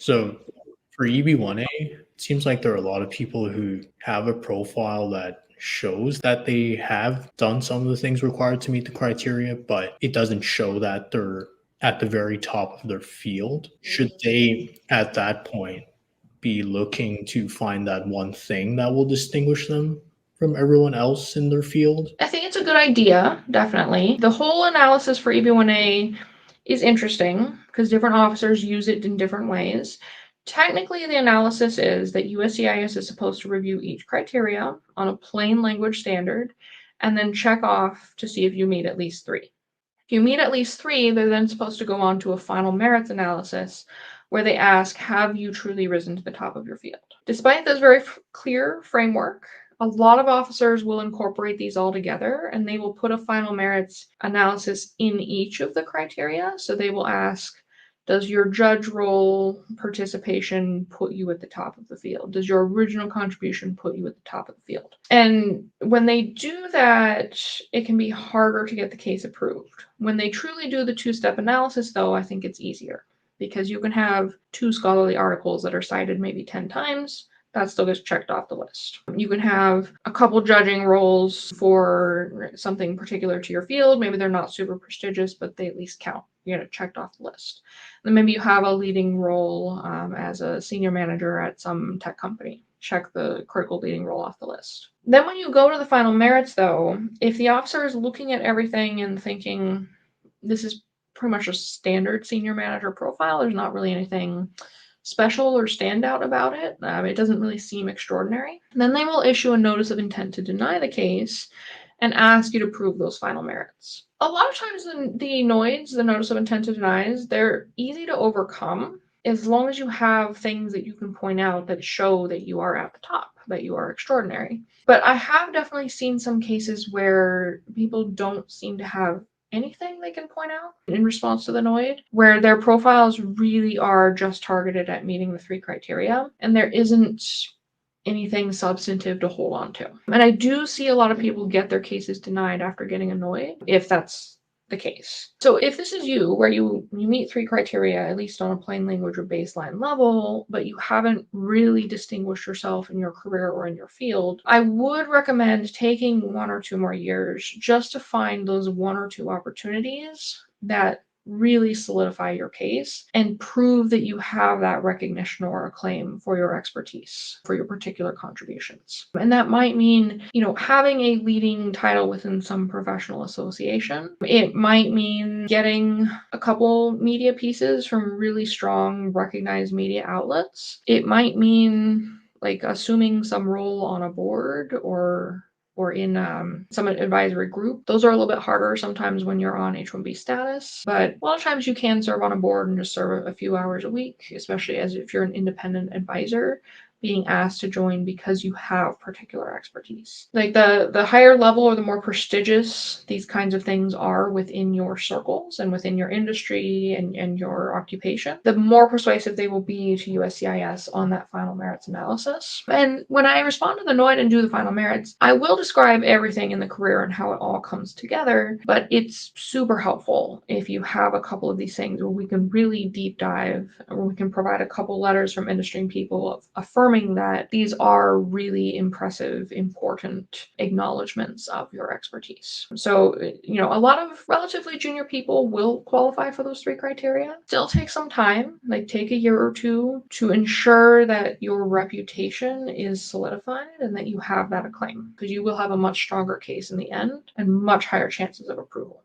So for EB-1A, it seems like there are a lot of people who have a profile that shows that they have done some of the things required to meet the criteria, but it doesn't show that they're at the very top of their field. Should they, at that point, be looking to find that one thing that will distinguish them from everyone else in their field? I think it's a good idea, definitely. The whole analysis for EB-1A is interesting because different officers use it in different ways. Technically, the analysis is that USCIS is supposed to review each criteria on a plain language standard and then check off to see if you meet at least 3. If you meet at least 3, they're then supposed to go on to a final merits analysis where they ask, have you truly risen to the top of your field? Despite this very clear framework, a lot of officers will incorporate these all together and they will put a final merits analysis in each of the criteria. So they will ask, does your judge role participation put you at the top of the field? Does your original contribution put you at the top of the field? And when they do that, it can be harder to get the case approved. When they truly do the two-step analysis, though, I think it's easier because you can have 2 scholarly articles that are cited maybe 10 times. That still gets checked off the list. You can have a couple judging roles for something particular to your field. Maybe they're not super prestigious, but they at least count. You get it checked off the list. Then maybe you have a leading role as a senior manager at some tech company. Check the critical leading role off the list. Then when you go to the final merits, though, if the officer is looking at everything and thinking, this is pretty much a standard senior manager profile, there's not really anything special or standout about it, it doesn't really seem extraordinary, then they will issue a notice of intent to deny the case and ask you to prove those final merits. A lot of times the NOIDs, the notice of intent to denies, they're easy to overcome as long as you have things that you can point out that show that you are at the top, that you are extraordinary. But I have definitely seen some cases where people don't seem to have anything they can point out in response to the NOID, where their profiles really are just targeted at meeting the 3 criteria, and there isn't anything substantive to hold on to. And I do see a lot of people get their cases denied after getting a NOID, if that's the case. So if this is you, where you meet 3 criteria, at least on a plain language or baseline level, but you haven't really distinguished yourself in your career or in your field, I would recommend taking 1 or 2 more years just to find those 1 or 2 opportunities that really solidify your case and prove that you have that recognition or acclaim for your expertise, for your particular contributions. And that might mean, having a leading title within some professional association. It might mean getting a couple media pieces from really strong, recognized media outlets. It might mean assuming some role on a board or in some advisory group. Those are a little bit harder sometimes when you're on H-1B status, but a lot of times you can serve on a board and just serve a few hours a week, especially as if you're an independent advisor being asked to join because you have particular expertise. The higher level or the more prestigious these kinds of things are within your circles and within your industry and your occupation, the more persuasive they will be to USCIS on that final merits analysis. And when I respond to the NOID and do the final merits, I will describe everything in the career and how it all comes together, but it's super helpful if you have a couple of these things where we can really deep dive, or we can provide a couple letters from industry people affirming that these are really impressive, important acknowledgments of your expertise. So, a lot of relatively junior people will qualify for those 3 criteria. Still take some time, take a year or 2 to ensure that your reputation is solidified and that you have that acclaim, because you will have a much stronger case in the end and much higher chances of approval.